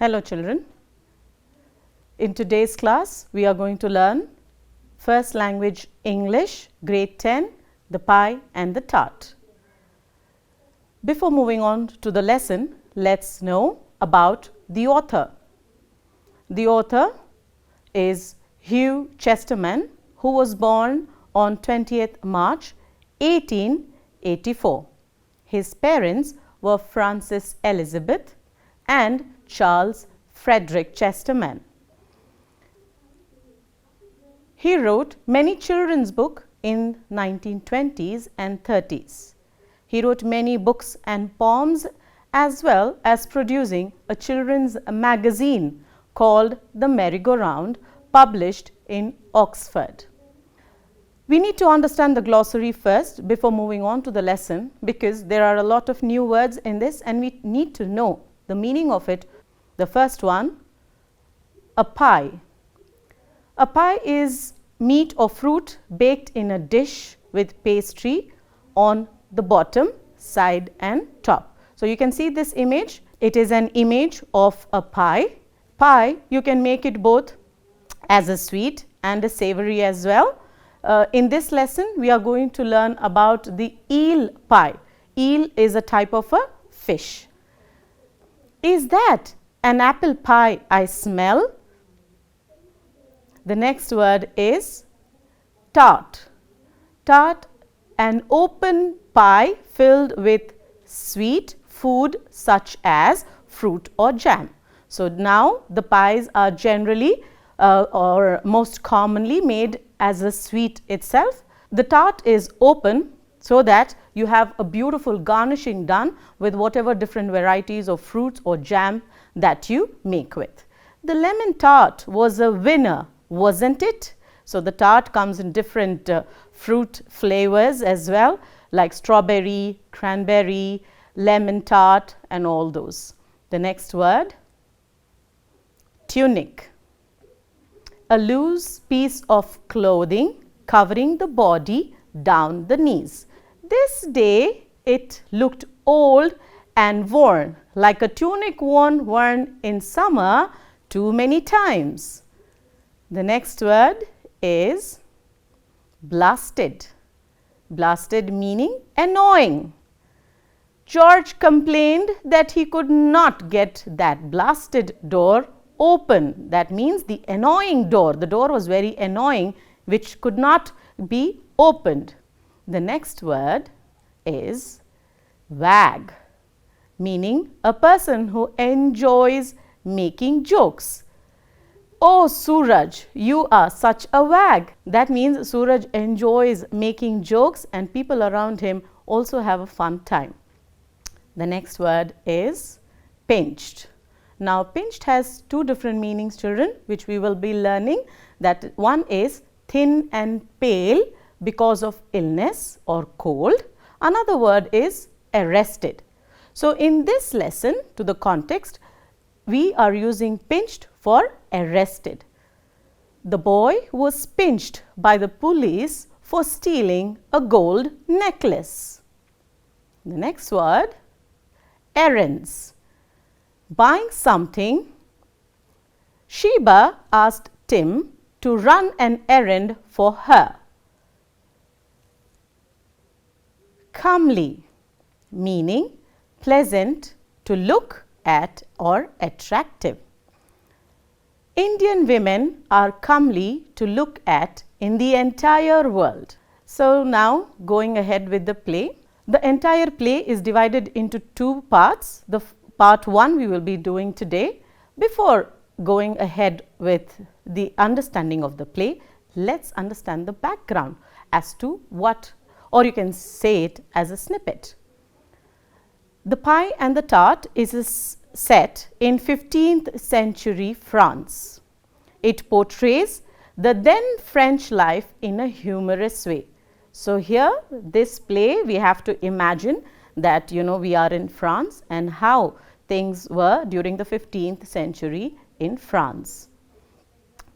Hello children. In today's class, we are going to learn first language English, grade 10, the pie and the tart. Before moving on to the lesson, let's know about the author. The author is Hugh Chesterton, who was born on 20th March 1884. His parents were Frances Elizabeth and Charles Frederick Chesterton. He wrote many children's books in 1920s and 30s. He wrote many books and poems as well as producing a children's magazine called The Merry-Go-Round, published in Oxford. We need to understand the glossary first before moving on to the lesson, because there are a lot of new words in this and we need to know the meaning of it. The first one, a pie. A pie is meat or fruit baked in a dish with pastry on the bottom, side and top. So, you can see this image. It is an image of a pie. Pie, you can make it both as a sweet and a savory as well. In this lesson, we are going to learn about the eel pie. Eel is a type of a fish. Is that an apple pie I smell? The next word is tart. Tart, an open pie filled with sweet food such as fruit or jam. So, now the pies are generally or most commonly made as a sweet itself. The tart is open so that you have a beautiful garnishing done with whatever different varieties of fruits or jam that you make with. The lemon tart was a winner, wasn't it? So, the tart comes in different fruit flavors as well, like strawberry, cranberry, lemon tart and all those. The next word, tunic. A loose piece of clothing covering the body down the knees. This day it looked old and worn, like a tunic worn in summer too many times. The next word is blasted. Blasted meaning annoying. George complained that he could not get that blasted door open. That means the annoying door. The door was very annoying, which could not be opened. The next word is wag, meaning a person who enjoys making jokes. Oh Suraj, you are such a wag. That means Suraj enjoys making jokes and people around him also have a fun time. The next word is pinched. Now, pinched has two different meanings, children, which we will be learning. That one is thin and pale because of illness or cold. Another word is arrested. So, in this lesson, to the context, we are using pinched for arrested. The boy was pinched by the police for stealing a gold necklace. The next word, errands. Buying something, Sheba asked Tim to run an errand for her. Comely, meaning pleasant to look at or attractive. Indian women are comely to look at in the entire world. So, now going ahead with the play. The entire play is divided into two parts. The part 1 we will be doing today. Before going ahead with the understanding of the play, let's understand the background as to what, or you can say it as a snippet. The Pie and the Tart is set in 15th century France. It portrays the then French life in a humorous way. So, here this play we have to imagine that we are in France and how things were during the 15th century in France.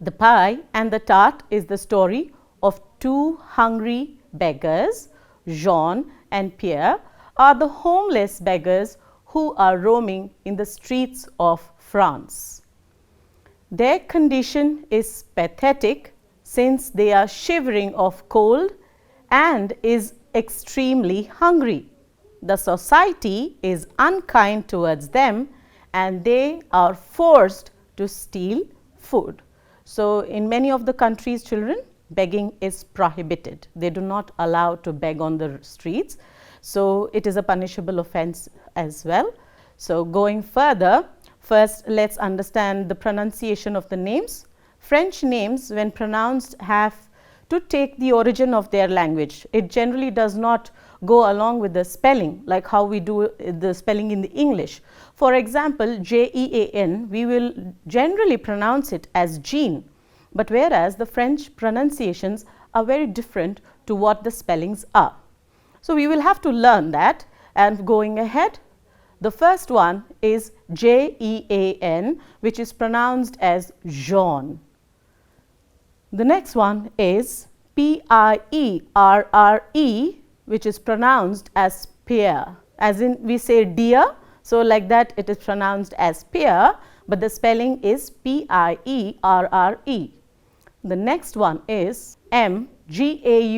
The Pie and the Tart is the story of two hungry beggars, Jean and Pierre, are the homeless beggars who are roaming in the streets of France. Their condition is pathetic since they are shivering of cold and is extremely hungry. The society is unkind towards them and they are forced to steal food. So, in many of the countries, children, begging is prohibited. They do not allow to beg on the streets. So, it is a punishable offense as well. So, going further, first let us understand the pronunciation of the names. French names, when pronounced, have to take the origin of their language. It generally does not go along with the spelling like how we do the spelling in the English. For example, Jean, we will generally pronounce it as Jean, but whereas the French pronunciations are very different to what the spellings are. So, we will have to learn that, and going ahead, the first one is Jean, which is pronounced as Jean. The next one is Pierre, which is pronounced as Pierre, as in we say deer. So, like that it is pronounced as Pierre, but the spelling is Pierre. The next one is Gaultier.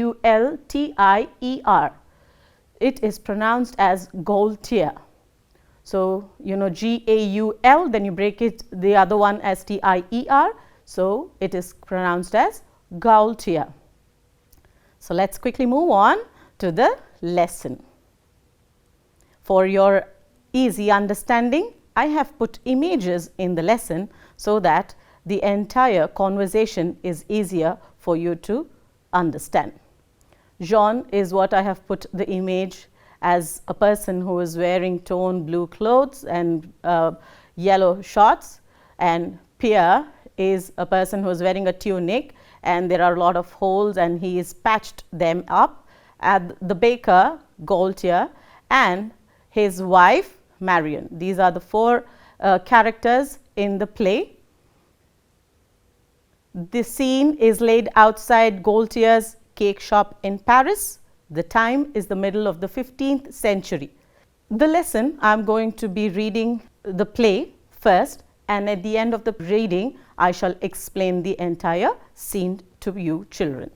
It is pronounced as Gaultier. So, you know Gaul, then you break it the other one as Tier. So, it is pronounced as Gaultier. So, let us quickly move on to the lesson. For your easy understanding, I have put images in the lesson so that the entire conversation is easier for you to understand. Jean is what I have put the image as a person who is wearing tone blue clothes and yellow shorts, and Pierre is a person who is wearing a tunic and there are a lot of holes and he is patched them up. And the baker Gaultier and his wife Marion. These are the four characters in the play. The scene is laid outside Gaultier's cake shop in Paris. The time is the middle of the 15th century. The lesson, I am going to be reading the play first, and at the end of the reading I shall explain the entire scene to you children.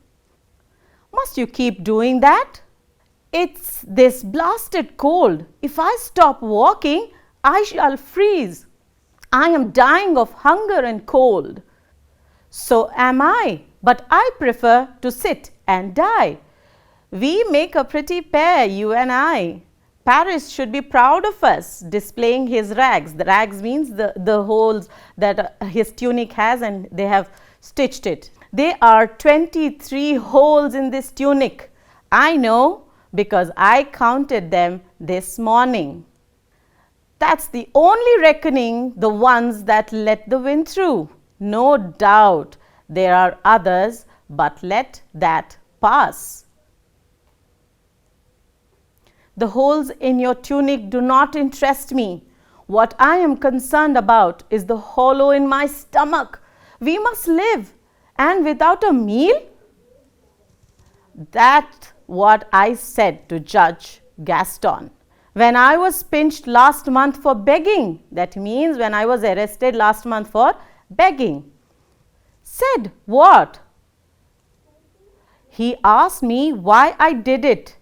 Must you keep doing that? It's this blasted cold. If I stop walking, I shall freeze. I am dying of hunger and cold. So am I, but I prefer to sit and die. We make a pretty pair, you and I. Paris should be proud of us, displaying his rags. The rags means the holes that his tunic has, and they have stitched it. There are 23 holes in this tunic. I know, because I counted them this morning. That's the only reckoning, the ones that let the wind through. No doubt there are others, but let that pass. The holes in your tunic do not interest me. What I am concerned about is the hollow in my stomach. We must live, and without a meal? That's what I said to Judge Gaston when I was pinched last month for begging. That means when I was arrested last month for begging. Said what? He asked me why I did it,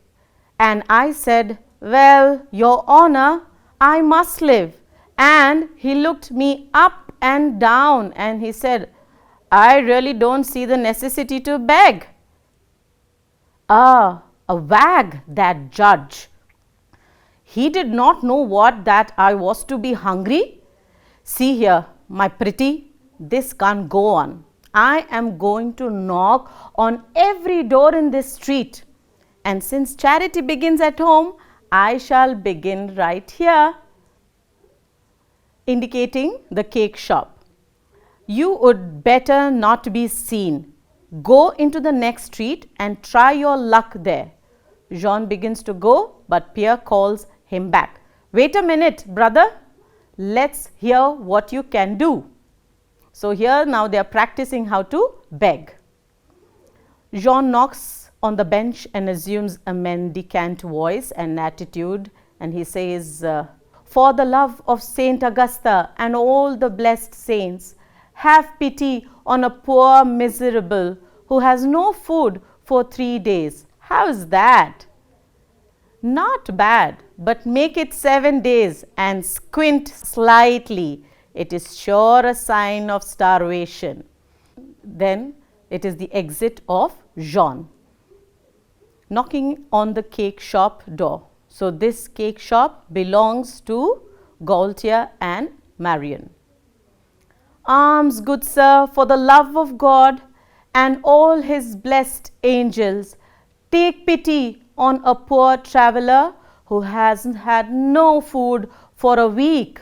and I said, well, Your Honor, I must live. And he looked me up and down and he said, I really don't see the necessity to beg. Ah, a wag, that judge. He did not know what that I was to be hungry. See here, my pretty, this can't go on. I am going to knock on every door in this street. And since charity begins at home, I shall begin right here, indicating the cake shop. You would better not be seen. Go into the next street and try your luck there. Jean begins to go, but Pierre calls him back. Wait a minute, brother. Let's hear what you can do. So here now they are practicing how to beg. Jean knocks on the bench and assumes a mendicant voice and attitude, and he says, for the love of Saint Augusta and all the blessed saints, have pity on a poor miserable who has no food for 3 days. How's that? Not bad, but make it 7 days and squint slightly. It is sure a sign of starvation. Then it is the exit of Jean, knocking on the cake shop door. So this cake shop belongs to Gaultier and Marion. Alms, good sir, for the love of God and all his blessed angels, take pity on a poor traveller who has had no food for a week.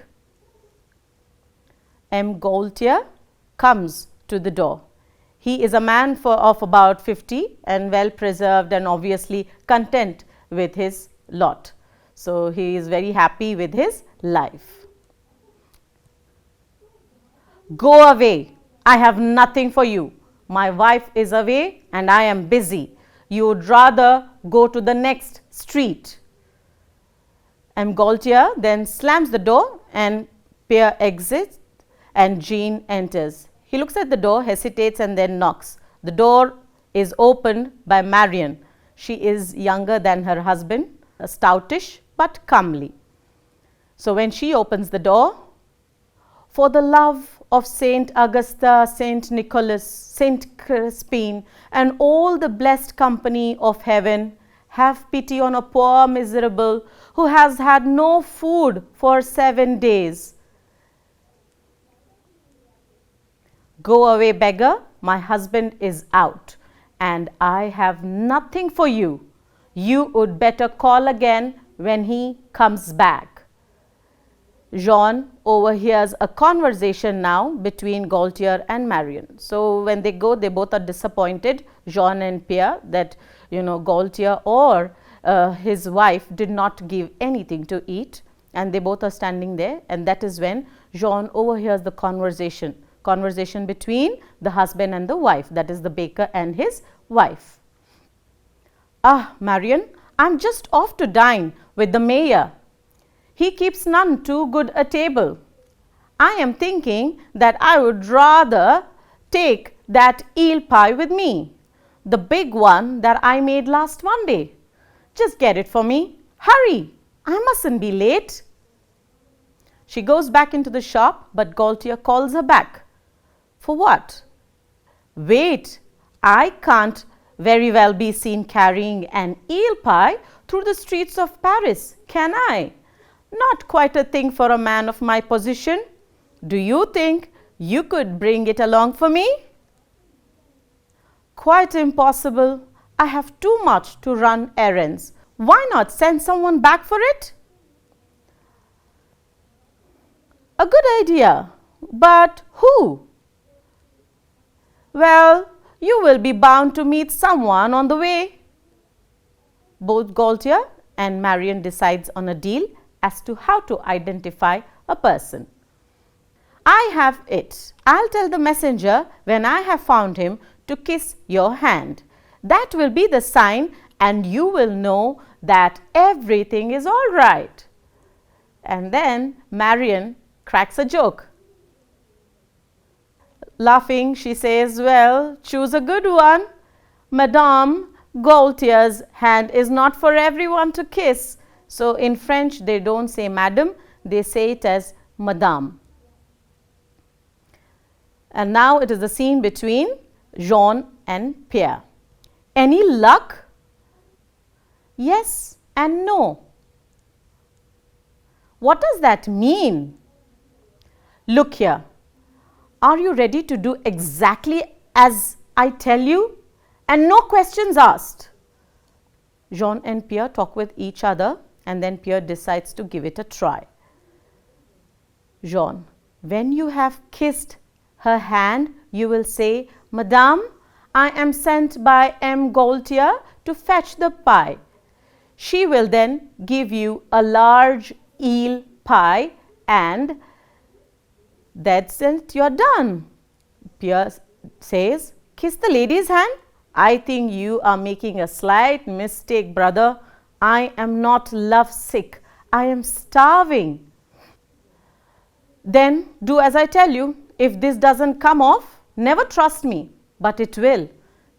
M. Gaultier comes to the door. He is a man of about 50 and well preserved and obviously content with his lot. So he is very happy with his life. Go away, I have nothing for you. My wife is away and I am busy. You would rather go to the next street. M. Gaultier then slams the door and Pierre exits and Jean enters. He looks at the door, hesitates and then knocks. The door is opened by Marion. She is younger than her husband, stoutish but comely. So when she opens the door, for the love of Saint Augusta, Saint Nicholas, Saint Crispin and all the blessed company of heaven, have pity on a poor miserable who has had no food for 7 days. Go away, beggar, my husband is out and I have nothing for you. You would better call again when he comes back. Jean overhears a conversation now between Gaultier and Marion. So when they go, they both are disappointed, Jean and Pierre, that Gaultier or his wife did not give anything to eat, and they both are standing there, and that is when Jean overhears the conversation between the husband and the wife, that is the baker and his wife. Ah, Marion, I'm just off to dine with the mayor. He keeps none too good a table. I am thinking that I would rather take that eel pie with me, the big one that I made last Monday. Just get it for me. Hurry, I mustn't be late. She goes back into the shop, but Gaultier calls her back. For what? Wait, I can't very well be seen carrying an eel pie through the streets of Paris, can I? Not quite a thing for a man of my position. Do you think you could bring it along for me? Quite impossible. I have too much to run errands. Why not send someone back for it? A good idea, but who? Well, you will be bound to meet someone on the way. Both Gaultier and Marion decides on a deal as to how to identify a person. I have it. I'll tell the messenger when I have found him to kiss your hand. That will be the sign and you will know that everything is all right. And then Marion cracks a joke. Laughing, she says, well, choose a good one. Madame Gaultier's hand is not for everyone to kiss. So in French, they don't say madame, they say it as madame. And now it is the scene between Jean and Pierre. Any luck? Yes and no. What does that mean? Look here. Are you ready to do exactly as I tell you? And no questions asked. Jean and Pierre talk with each other and then Pierre decides to give it a try. Jean, when you have kissed her hand, you will say, Madame, I am sent by M. Gaultier to fetch the pie. She will then give you a large eel pie and that's it, you are done. Pierre says, kiss the lady's hand. I think you are making a slight mistake, brother. I am not love sick. I am starving. Then do as I tell you. If this doesn't come off, never trust me, but it will.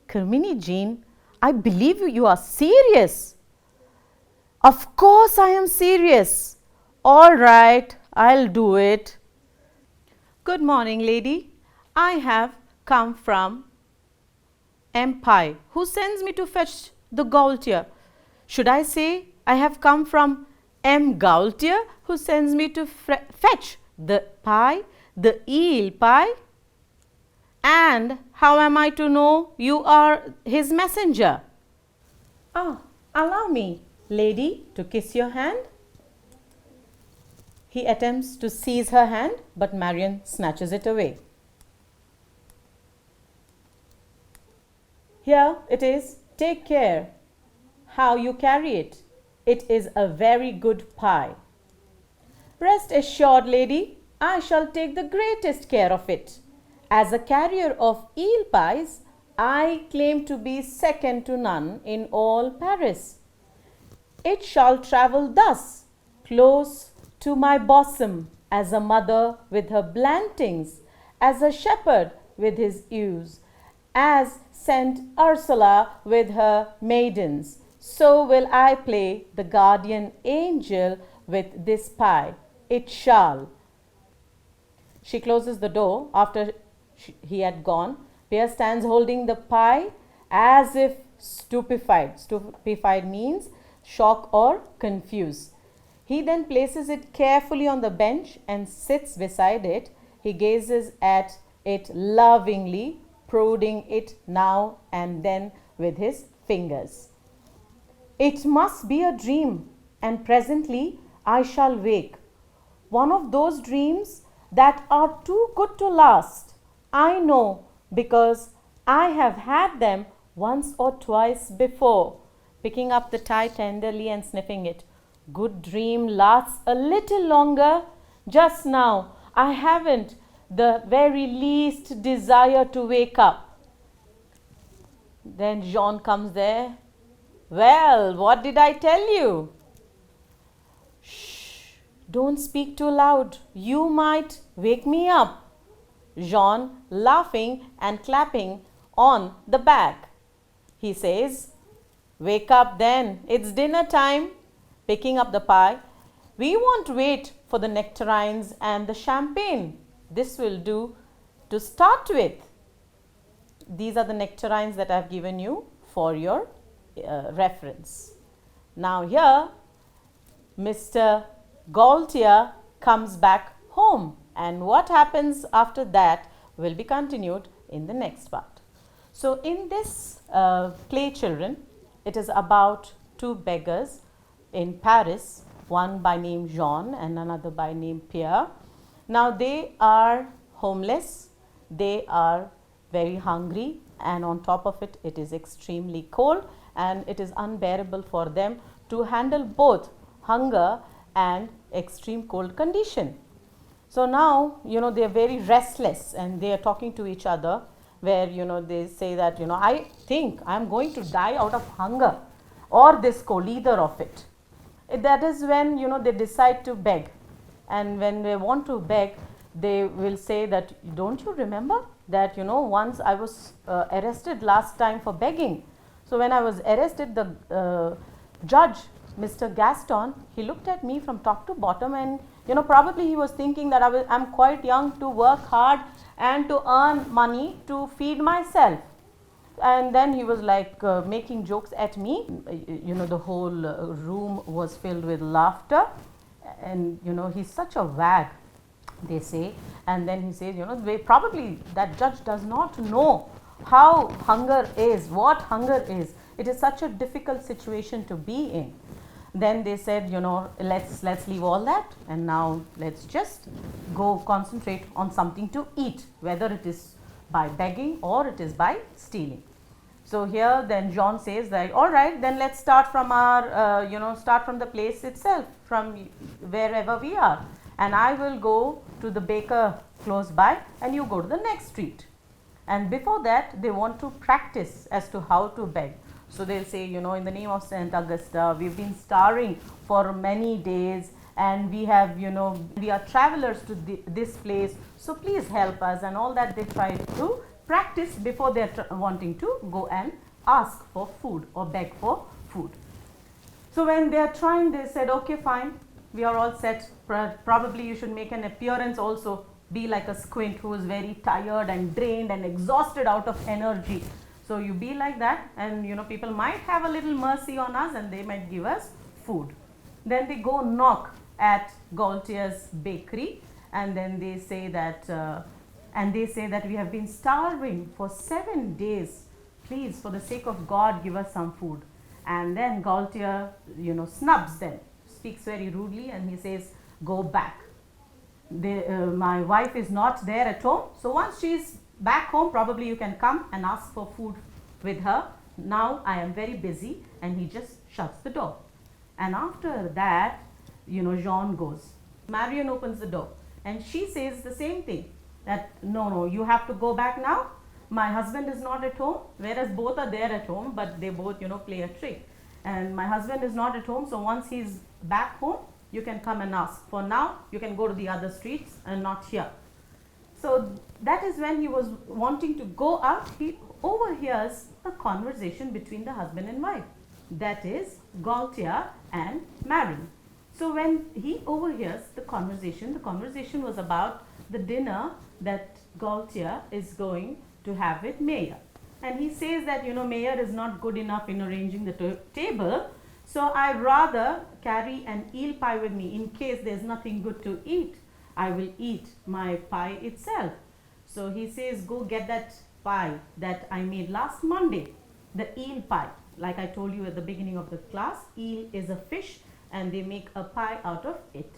Kirmini Jean, I believe you are serious. Of course I am serious. All right, I'll do it. Good morning, lady. I have come from Empire. Who sends me to fetch the Gaultier? Should I say I have come from M. Gaultier, who sends me to fetch the pie, the eel pie? And how am I to know you are his messenger? Ah, allow me, lady, to kiss your hand. He attempts to seize her hand, but Marion snatches it away. Here it is. Take care how you carry it. It is a very good pie. Rest assured, lady, I shall take the greatest care of it. As a carrier of eel pies, I claim to be second to none in all Paris. It shall travel thus, close to my bosom, as a mother with her blantings, as a shepherd with his ewes, as Saint Ursula with her maidens. So will I play the guardian angel with this pie. It shall. She closes the door after he had gone. Pierre stands holding the pie as if stupefied. Stupefied means shocked or confused. He then places it carefully on the bench and sits beside it. He gazes at it lovingly, prodding it now and then with his fingers. It must be a dream, and presently I shall wake. One of those dreams that are too good to last. I know, because I have had them once or twice before. Picking up the tie tenderly and sniffing it. Good dream lasts a little longer. Just now I haven't the very least desire to wake up. Then Jean comes there. Well, what did I tell you? Shh, don't speak too loud. You might wake me up. Jean laughing and clapping on the back. He says, wake up then, it's dinner time. Picking up the pie, we won't wait for the nectarines and the champagne. This will do to start with. These are the nectarines that I have given you for your reference. Now here, Mr. Gaultier comes back home, and what happens after that will be continued in the next part. So in this play, children, it is about two beggars in Paris, one by name Jean and another by name Pierre. Now they are homeless, they are very hungry, and on top of it, it is extremely cold, and it is unbearable for them to handle both hunger and extreme cold condition. So now, they are very restless and they are talking to each other, where, they say that, I think I am going to die out of hunger or this cold, either of it. That is when, they decide to beg. And when they want to beg, they will say that, don't you remember that, once I was arrested last time for begging. So when I was arrested, the judge, Mr. Gaston, he looked at me from top to bottom, and probably he was thinking that I'm quite young to work hard and to earn money to feed myself. And then he was like making jokes at me. The whole room was filled with laughter, and he's such a wag, they say. And then he says, probably that judge does not know how hunger is, what hunger is. It is such a difficult situation to be in. Then they said, let's leave all that, and now let's just go concentrate on something to eat, whether it is by begging or it is by stealing. So here then Jean says that, all right, then let's start from our, start from the place itself, from wherever we are. And I will go to the baker close by, and you go to the next street. And before that, they want to practice as to how to beg. So they'll say, in the name of Saint Augusta, we've been starving for many days, and we have, we are travelers to this place, so please help us, and all that they try to practice before they are wanting to go and ask for food or beg for food. So when they are trying, they said, okay, fine, we are all set. Probably you should make an appearance also, be like a squint who is very tired and drained and exhausted out of energy. So you be like that, and people might have a little mercy on us and they might give us food. Then they go knock at Gaultier's bakery, and then they say that we have been starving for 7 days. Please, for the sake of God, give us some food. And then Gaultier, snubs them, speaks very rudely, and he says, go back. My wife is not there at home, so once she is back home, probably you can come and ask for food with her. Now I am very busy, and he just shuts the door. And after that, Jean goes. Marion opens the door, and she says the same thing, that no, you have to go back now. My husband is not at home, whereas both are there at home, but they both, play a trick. And my husband is not at home, so once he's back home, you can come and ask. For now, you can go to the other streets and not here. So that is when he was wanting to go out, he overhears a conversation between the husband and wife. That is Gaultier and Marion. So when he overhears the conversation was about the dinner that Gaultier is going to have with Mayer. And he says that, Mayer is not good enough in arranging the table, so I'd rather carry an eel pie with me in case there's nothing good to eat. I will eat my pie itself. So he says, go get that pie that I made last Monday, the eel pie. Like I told you at the beginning of the class, eel is a fish and they make a pie out of it.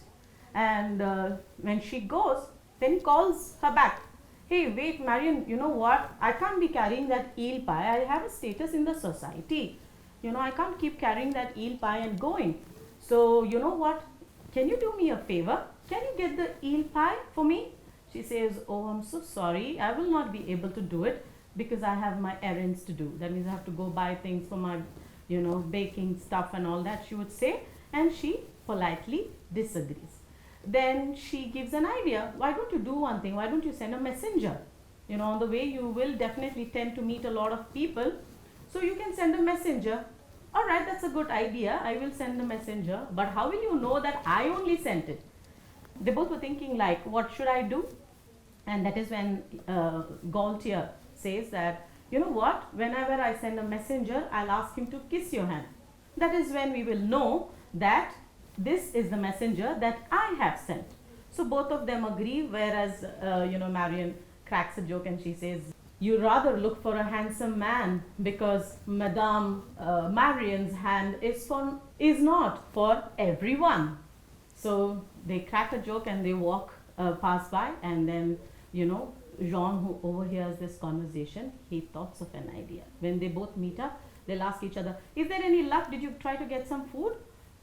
And when she goes, then he calls her back. Hey, wait, Marion, you know what? I can't be carrying that eel pie. I have a status in the society. I can't keep carrying that eel pie and going. So, you know what? Can you do me a favor? Can you get the eel pie for me? She says, oh, I'm so sorry. I will not be able to do it because I have my errands to do. That means I have to go buy things for my, baking stuff and all that, she would say. And she politely disagrees. Then she gives an idea. Why don't you do one thing? Why don't you send a messenger? On the way you will definitely tend to meet a lot of people. So you can send a messenger. All right, that's a good idea. I will send a messenger. But how will you know that I only sent it? They both were thinking like, what should I do? And that is when Gaultier says that, you know what? Whenever I send a messenger, I'll ask him to kiss your hand. That is when we will know that this is the messenger that I have sent. So both of them agree, whereas, Marion cracks a joke and she says, you rather look for a handsome man because Madame Marion's hand is not for everyone. So they crack a joke and they walk pass by, and then, Jean, who overhears this conversation, he thoughts of an idea. When they both meet up, they'll ask each other, is there any luck? Did you try to get some food?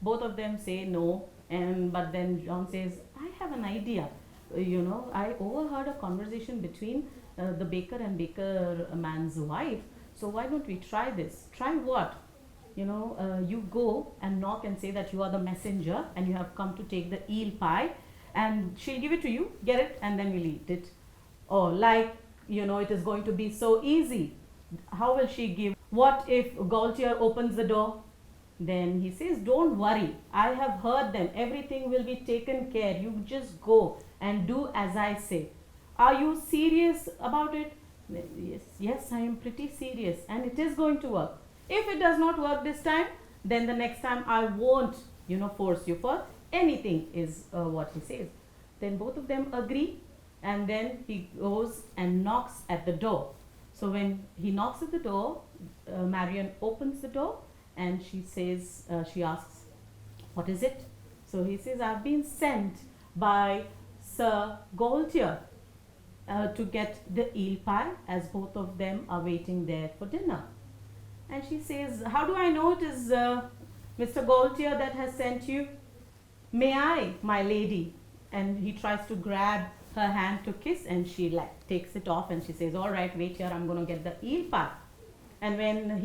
Both of them say no, but then Jean says, I have an idea. I overheard a conversation between the baker and baker man's wife. So why don't we try this? Try what? You go and knock and say that you are the messenger and you have come to take the eel pie, and she'll give it to you, get it, and then we'll eat it. Or it is going to be so easy. How will she give? What if Gaultier opens the door? Then he says, don't worry, I have heard them. Everything will be taken care. You just go and do as I say. Are you serious about it? Yes, I am pretty serious, and it is going to work. If it does not work this time, then the next time I won't, force you for anything, is what he says. Then both of them agree, and then he goes and knocks at the door. So when he knocks at the door, Marion opens the door, and she says, she asks, what is it? So he says, I've been sent by Sir Gaultier to get the eel pie, as both of them are waiting there for dinner. And she says, how do I know it is Mr. Gaultier that has sent you? May I, my lady? And he tries to grab her hand to kiss, and she takes it off, and she says, all right, wait here, I'm going to get the eel pie. And when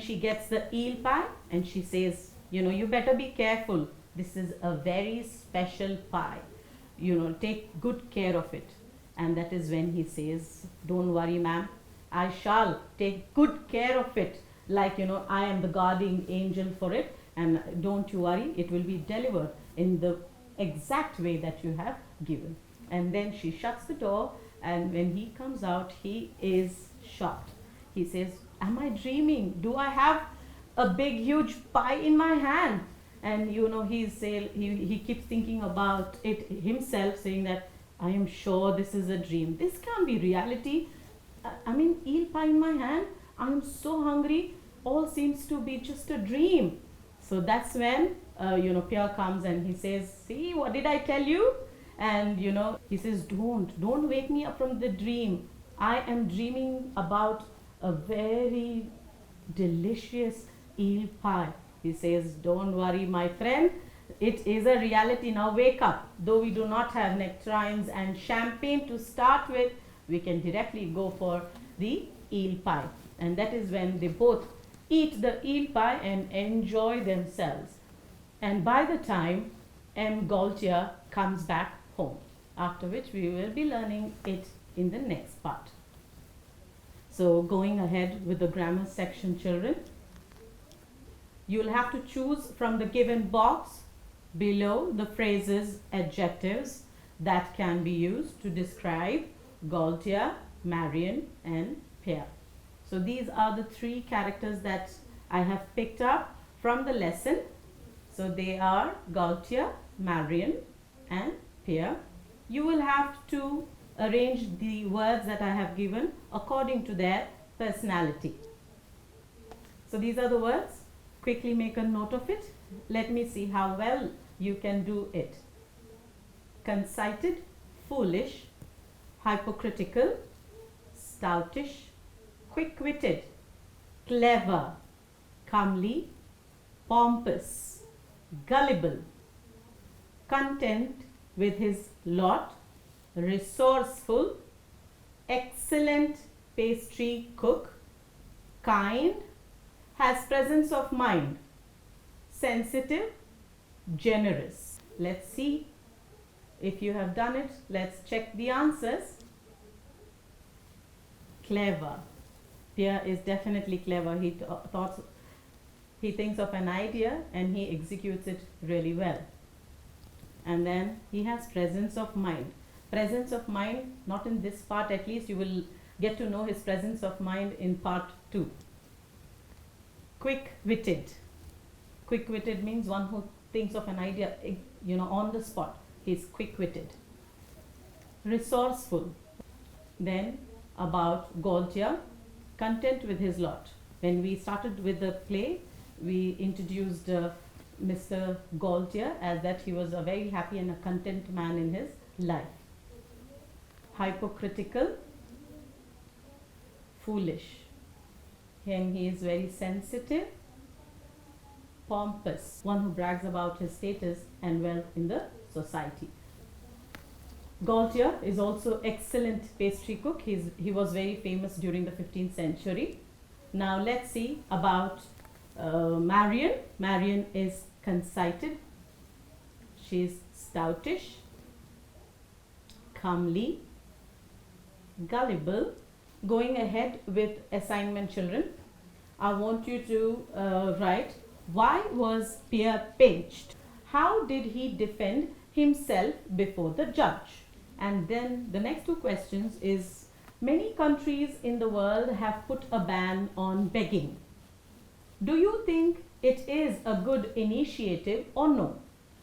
she gets the eel pie, and she says, you better be careful. This is a very special pie. Take good care of it. And that is when he says, don't worry, ma'am, I shall take good care of it. Like, I am the guardian angel for it, and don't you worry, it will be delivered in the exact way that you have given. And then she shuts the door, and when he comes out, he is shocked. He says, am I dreaming? Do I have a big huge pie in my hand? And he keeps thinking about it himself, saying that I am sure this is a dream. This can't be reality. Eel pie in my hand. I am so hungry. All seems to be just a dream. So that's when Pierre comes and he says, see, what did I tell you? And he says, don't wake me up from the dream. I am dreaming about a very delicious eel pie. He says, don't worry, my friend, it is a reality. Now wake up. Though we do not have nectarines and champagne to start with, we can directly go for the eel pie. And that is when they both eat the eel pie and enjoy themselves. And by the time M. Gaultier comes back home, after which we will be learning it in the next part. So going ahead with the grammar section, children, you will have to choose from the given box below the phrases, adjectives that can be used to describe Gaultier, Marion and Pierre. So these are the three characters that I have picked up from the lesson. So they are Gaultier, Marion and Pierre. You will have to arrange the words that I have given according to their personality. So these are the words. Quickly make a note of it. Let me see how well you can do it. Conceited, foolish, hypocritical, stoutish, quick-witted, clever, comely, pompous, gullible, content with his lot, resourceful, excellent pastry cook, kind, has presence of mind, sensitive, generous. Let's see if you have done it. Let's check the answers. Clever. Pierre is definitely clever. He thinks of an idea and he executes it really well. And then he has presence of mind. Presence of mind, not in this part, at least you will get to know his presence of mind in part 2. Quick-witted. Quick-witted means one who thinks of an idea, on the spot. He's quick-witted. Resourceful. Then about Gaultier, content with his lot. When we started with the play, we introduced Mr. Gaultier as that he was a very happy and a content man in his life. Hypocritical, foolish. He is very sensitive, pompous, one who brags about his status and wealth in the society. Gaultier is also excellent pastry cook. He was very famous during the 15th century. Now let's see about Marion. Marion is conceited. She is stoutish, comely, gullible. Going ahead with assignment, children, I want you to write, why was Pierre pinched? How did he defend himself before the judge? And then the next two questions is, many countries in the world have put a ban on begging. Do you think it is a good initiative or no?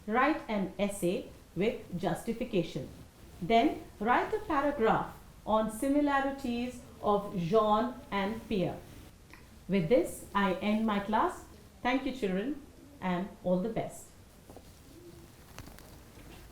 Write an essay with justification. Then write a paragraph on similarities of Jean and Pierre. With this, I end my class. Thank you, children, and all the best.